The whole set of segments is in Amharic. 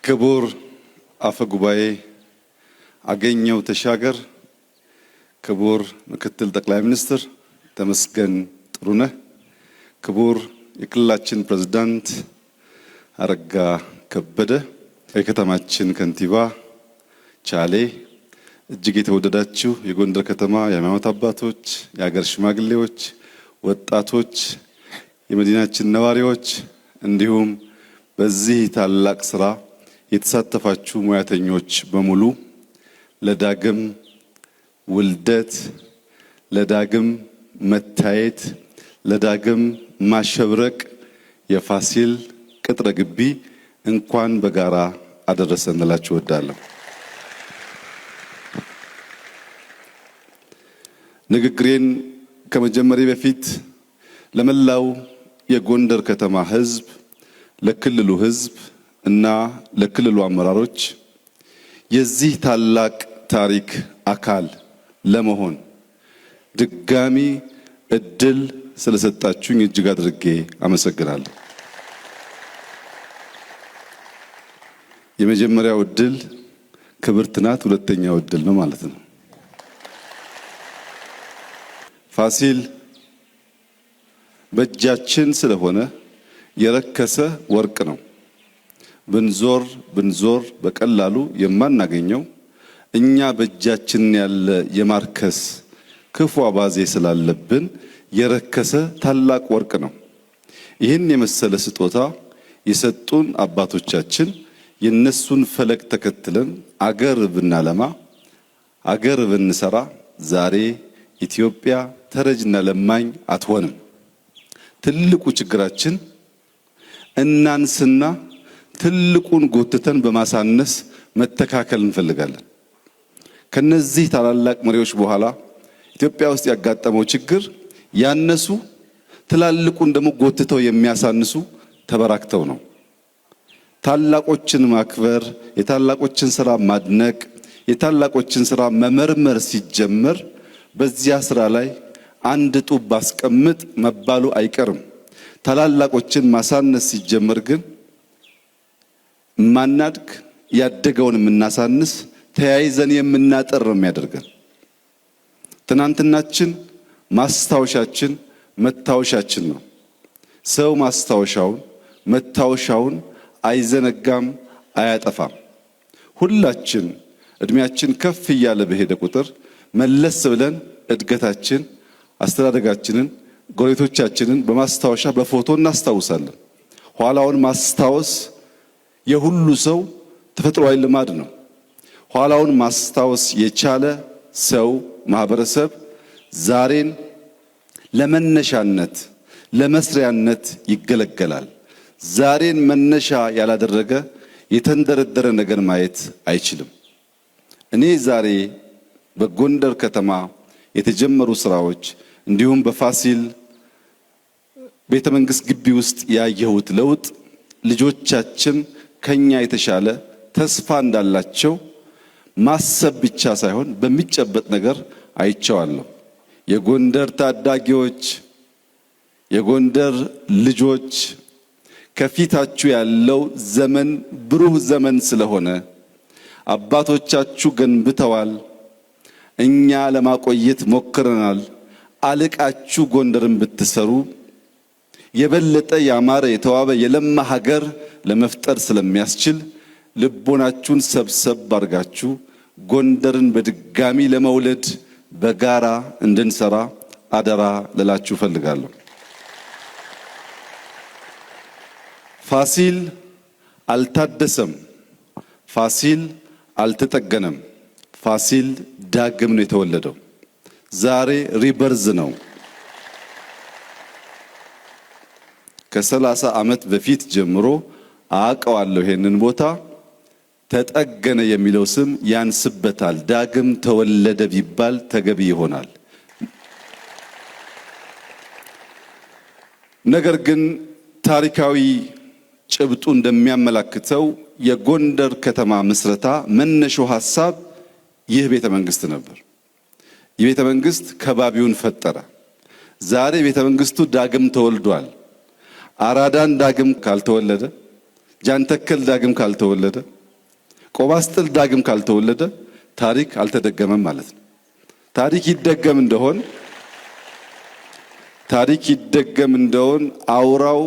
ክቡር አፈ ጉባኤ አገኘው ተሻገር፣ ክቡር ምክትል ጠቅላይ ሚኒስትር ተመስገን ጥሩነህ፣ ክቡር የክልላችን ፕሬዝዳንት አረጋ ከበደ፣ የከተማችን ከንቲባ ቻሌ፣ እጅግ የተወደዳችሁ የጎንደር ከተማ የሃይማኖት አባቶች፣ የሀገር ሽማግሌዎች፣ ወጣቶች፣ የመዲናችን ነዋሪዎች እንዲሁም በዚህ ታላቅ ስራ የተሳተፋችሁ ሙያተኞች በሙሉ ለዳግም ውልደት፣ ለዳግም መታየት፣ ለዳግም ማሸብረቅ የፋሲል ቅጥረ ግቢ እንኳን በጋራ አደረሰን እላችሁ እወዳለሁ። ንግግሬን ከመጀመሪያ በፊት ለመላው የጎንደር ከተማ ሕዝብ፣ ለክልሉ ሕዝብ እና ለክልሉ አመራሮች የዚህ ታላቅ ታሪክ አካል ለመሆን ድጋሚ እድል ስለሰጣችሁኝ እጅግ አድርጌ አመሰግናለሁ። የመጀመሪያው እድል ክብርት ናት፣ ሁለተኛው እድል ነው ማለት ነው። ፋሲል በእጃችን ስለሆነ የረከሰ ወርቅ ነው። ብንዞር በቀላሉ የማናገኘው እኛ በእጃችን ያለ የማርከስ ክፉ አባዜ ስላለብን የረከሰ ታላቅ ወርቅ ነው። ይህን የመሰለ ስጦታ የሰጡን አባቶቻችን የነሱን ፈለግ ተከትለን አገር ብናለማ፣ አገር ብንሰራ ዛሬ ኢትዮጵያ ተረጅና ለማኝ አትሆንም። ትልቁ ችግራችን እናንስና ትልቁን ጎትተን በማሳነስ መተካከል እንፈልጋለን። ከነዚህ ታላላቅ መሪዎች በኋላ ኢትዮጵያ ውስጥ ያጋጠመው ችግር ያነሱ ትላልቁን ደግሞ ጎትተው የሚያሳንሱ ተበራክተው ነው። ታላቆችን ማክበር፣ የታላቆችን ስራ ማድነቅ፣ የታላቆችን ስራ መመርመር ሲጀመር በዚያ ስራ ላይ አንድ ጡብ ባስቀምጥ መባሉ አይቀርም። ታላላቆችን ማሳነስ ሲጀመር ግን ማናድግ፣ ያደገውን የምናሳንስ፣ ተያይዘን የምናጠር ነው የሚያደርገን። ትናንትናችን ማስታወሻችን መታወሻችን ነው። ሰው ማስታወሻውን መታወሻውን አይዘነጋም፣ አያጠፋም። ሁላችን እድሜያችን ከፍ እያለ በሄደ ቁጥር መለስ ብለን እድገታችን፣ አስተዳደጋችንን፣ ጎረቤቶቻችንን በማስታወሻ በፎቶ እናስታውሳለን። ኋላውን ማስታወስ የሁሉ ሰው ተፈጥሯዊ ልማድ ነው። ኋላውን ማስታወስ የቻለ ሰው ማህበረሰብ ዛሬን ለመነሻነት ለመስሪያነት ይገለገላል። ዛሬን መነሻ ያላደረገ የተንደረደረ ነገር ማየት አይችልም። እኔ ዛሬ በጎንደር ከተማ የተጀመሩ ስራዎች እንዲሁም በፋሲል ቤተ መንግስት ግቢ ውስጥ ያየሁት ለውጥ ልጆቻችን ከኛ የተሻለ ተስፋ እንዳላቸው ማሰብ ብቻ ሳይሆን በሚጨበጥ ነገር አይቼዋለሁ። የጎንደር ታዳጊዎች፣ የጎንደር ልጆች ከፊታችሁ ያለው ዘመን ብሩህ ዘመን ስለሆነ አባቶቻችሁ ገንብተዋል፣ እኛ ለማቆየት ሞክረናል። አልቃችሁ ጎንደርን ብትሰሩ የበለጠ ያማረ የተዋበ የለማ ሀገር ለመፍጠር ስለሚያስችል ልቦናችሁን ሰብሰብ አድርጋችሁ ጎንደርን በድጋሚ ለመውለድ በጋራ እንድንሰራ አደራ ልላችሁ ፈልጋለሁ። ፋሲል አልታደሰም፣ ፋሲል አልተጠገነም። ፋሲል ዳግም ነው የተወለደው። ዛሬ ሪበርዝ ነው። ከ30 ዓመት በፊት ጀምሮ አውቀዋለሁ ይሄንን ቦታ። ተጠገነ የሚለው ስም ያንስበታል። ዳግም ተወለደ ቢባል ተገቢ ይሆናል። ነገር ግን ታሪካዊ ጭብጡ እንደሚያመላክተው የጎንደር ከተማ ምስረታ መነሻው ሐሳብ ይህ ቤተ መንግስት ነበር። ይህ ቤተ መንግስት ከባቢውን ፈጠረ። ዛሬ ቤተ መንግስቱ ዳግም ተወልዷል። አራዳን ዳግም ካልተወለደ፣ ጃንተከል ዳግም ካልተወለደ፣ ቆባስጥል ዳግም ካልተወለደ ታሪክ አልተደገመም ማለት ነው። ታሪክ ይደገም እንደሆን አውራው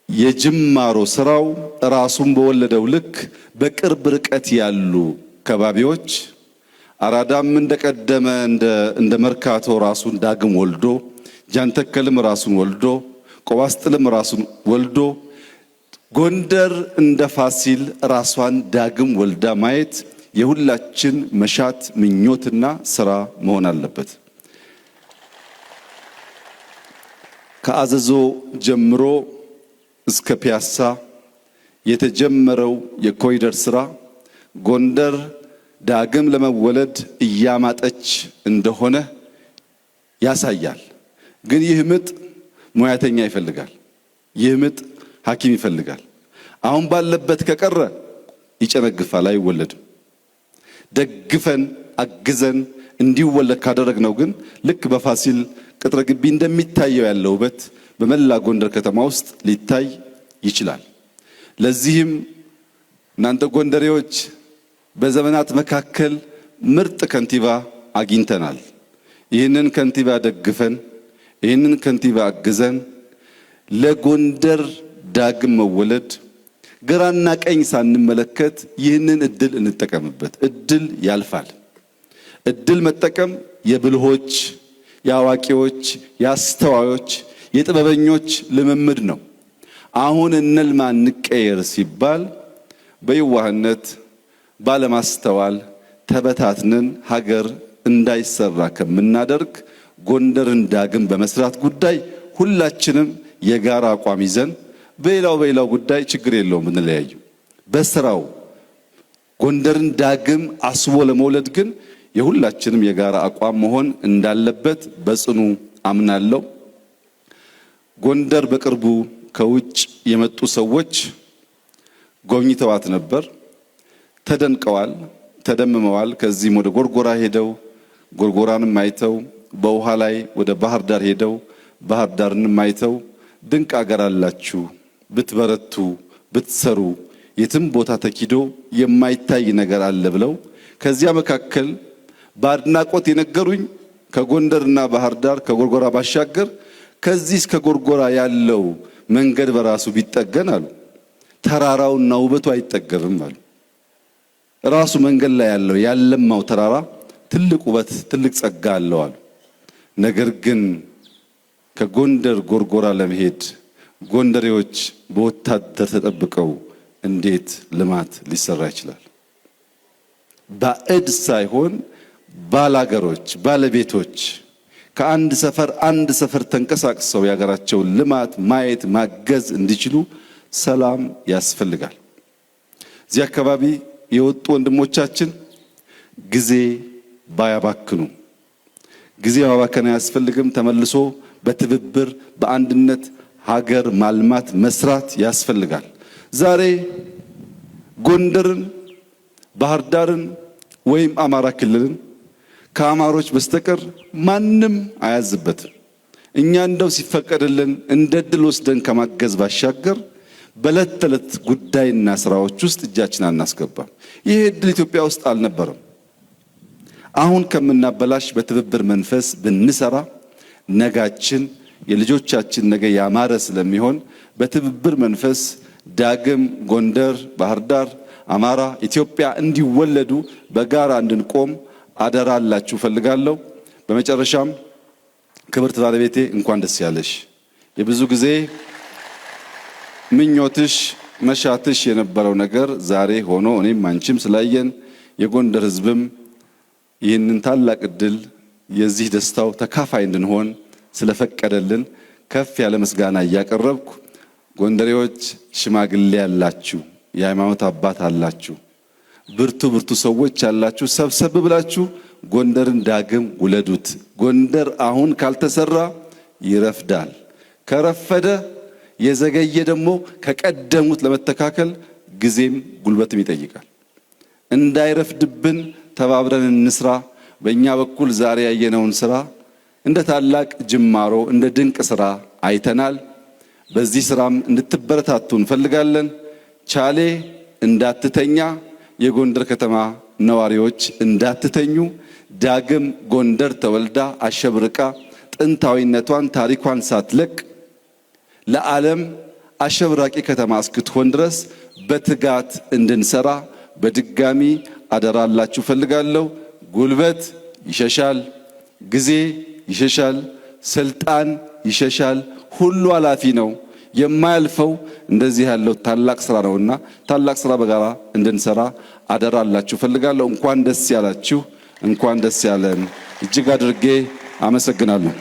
የጅማሮ ስራው ራሱን በወለደው ልክ በቅርብ ርቀት ያሉ ከባቢዎች አራዳም እንደቀደመ እንደ መርካቶ ራሱን ዳግም ወልዶ ጃንተከልም ራሱን ወልዶ ቆባስጥልም ራሱን ወልዶ ጎንደር እንደ ፋሲል ራሷን ዳግም ወልዳ ማየት የሁላችን መሻት ምኞትና ስራ መሆን አለበት። ከአዘዞ ጀምሮ እስከ ፒያሳ የተጀመረው የኮሪደር ስራ ጎንደር ዳግም ለመወለድ እያማጠች እንደሆነ ያሳያል። ግን ይህ ምጥ ሙያተኛ ይፈልጋል። ይህ ምጥ ሐኪም ይፈልጋል። አሁን ባለበት ከቀረ ይጨነግፋል፣ አይወለድም። ደግፈን አግዘን እንዲወለድ ካደረግነው ግን ልክ በፋሲል ቅጥረ ግቢ እንደሚታየው ያለው ውበት በመላ ጎንደር ከተማ ውስጥ ሊታይ ይችላል። ለዚህም እናንተ ጎንደሬዎች በዘመናት መካከል ምርጥ ከንቲባ አግኝተናል። ይህንን ከንቲባ ደግፈን ይህንን ከንቲባ አግዘን ለጎንደር ዳግም መወለድ ግራና ቀኝ ሳንመለከት ይህንን እድል እንጠቀምበት። እድል ያልፋል። እድል መጠቀም የብልሆች፣ የአዋቂዎች፣ የአስተዋዮች፣ የጥበበኞች ልምምድ ነው። አሁን እንልማ እንቀየር ሲባል በየዋህነት ባለማስተዋል ተበታትነን ሀገር እንዳይሰራ ከምናደርግ ጎንደርን ዳግም በመስራት ጉዳይ ሁላችንም የጋራ አቋም ይዘን በሌላው ጉዳይ ችግር የለውም ብንለያዩ፣ በስራው ጎንደርን ዳግም አስቦ ለመውለድ ግን የሁላችንም የጋራ አቋም መሆን እንዳለበት በጽኑ አምናለሁ። ጎንደር በቅርቡ ከውጭ የመጡ ሰዎች ጎብኝተዋት ነበር። ተደንቀዋል፣ ተደምመዋል። ከዚህም ወደ ጎርጎራ ሄደው ጎርጎራንም አይተው በውሃ ላይ ወደ ባህር ዳር ሄደው ባህር ዳርንም አይተው ድንቅ አገር አላችሁ፣ ብትበረቱ ብትሰሩ የትም ቦታ ተኪዶ የማይታይ ነገር አለ ብለው ከዚያ መካከል በአድናቆት የነገሩኝ ከጎንደርና ባህር ዳር ከጎርጎራ ባሻገር ከዚህ እስከ ጎርጎራ ያለው መንገድ በራሱ ቢጠገን አሉ ተራራውና ውበቱ አይጠገብም አሉ። ራሱ መንገድ ላይ ያለው ያለማው ተራራ ትልቅ ውበት ትልቅ ጸጋ አለው አሉ። ነገር ግን ከጎንደር ጎርጎራ ለመሄድ ጎንደሬዎች በወታደር ተጠብቀው እንዴት ልማት ሊሰራ ይችላል? ባዕድ ሳይሆን ባላገሮች ባለቤቶች ከአንድ ሰፈር ተንቀሳቅሰው የሀገራቸውን ልማት ማየት ማገዝ እንዲችሉ ሰላም ያስፈልጋል። እዚህ አካባቢ የወጡ ወንድሞቻችን ጊዜ ባያባክኑ፣ ጊዜ ማባከን አያስፈልግም። ተመልሶ በትብብር በአንድነት ሀገር ማልማት መስራት ያስፈልጋል። ዛሬ ጎንደርን፣ ባህር ዳርን ወይም አማራ ክልልን ከአማሮች በስተቀር ማንም አያዝበትም። እኛ እንደው ሲፈቀድልን እንደ ድል ወስደን ከማገዝ ባሻገር በዕለት ተዕለት ጉዳይና ስራዎች ውስጥ እጃችን አናስገባም። ይህ እድል ኢትዮጵያ ውስጥ አልነበረም። አሁን ከምናበላሽ በትብብር መንፈስ ብንሰራ ነጋችን የልጆቻችን ነገ ያማረ ስለሚሆን በትብብር መንፈስ ዳግም ጎንደር፣ ባህር ዳር፣ አማራ፣ ኢትዮጵያ እንዲወለዱ በጋራ እንድንቆም አደራ አላችሁ ፈልጋለሁ። በመጨረሻም ክብርት ባለቤቴ እንኳን ደስ ያለሽ። የብዙ ጊዜ ምኞትሽ መሻትሽ የነበረው ነገር ዛሬ ሆኖ እኔም አንቺም ስላየን የጎንደር ሕዝብም ይህንን ታላቅ እድል የዚህ ደስታው ተካፋይ እንድንሆን ስለፈቀደልን ከፍ ያለ ምስጋና እያቀረብኩ ጎንደሬዎች ሽማግሌ ያላችሁ፣ የሃይማኖት አባት አላችሁ፣ ብርቱ ሰዎች ያላችሁ ሰብሰብ ብላችሁ ጎንደርን ዳግም ውለዱት። ጎንደር አሁን ካልተሰራ ይረፍዳል። ከረፈደ የዘገየ ደግሞ ከቀደሙት ለመተካከል ጊዜም ጉልበትም ይጠይቃል። እንዳይረፍድብን ተባብረን እንስራ። በእኛ በኩል ዛሬ ያየነውን ስራ እንደ ታላቅ ጅማሮ እንደ ድንቅ ስራ አይተናል። በዚህ ስራም እንድትበረታቱ እንፈልጋለን። ቻሌ እንዳትተኛ፣ የጎንደር ከተማ ነዋሪዎች እንዳትተኙ፣ ዳግም ጎንደር ተወልዳ አሸብርቃ ጥንታዊነቷን ታሪኳን ሳትለቅ ለዓለም አሸብራቂ ከተማ እስክትሆን ድረስ በትጋት እንድንሰራ በድጋሚ አደራላችሁ ፈልጋለሁ። ጉልበት ይሸሻል፣ ጊዜ ይሸሻል፣ ስልጣን ይሸሻል። ሁሉ ኃላፊ ነው። የማያልፈው እንደዚህ ያለው ታላቅ ስራ ነውና ታላቅ ስራ በጋራ እንድንሰራ አደራላችሁ ፈልጋለሁ። እንኳን ደስ ያላችሁ፣ እንኳን ደስ ያለን። እጅግ አድርጌ አመሰግናለሁ።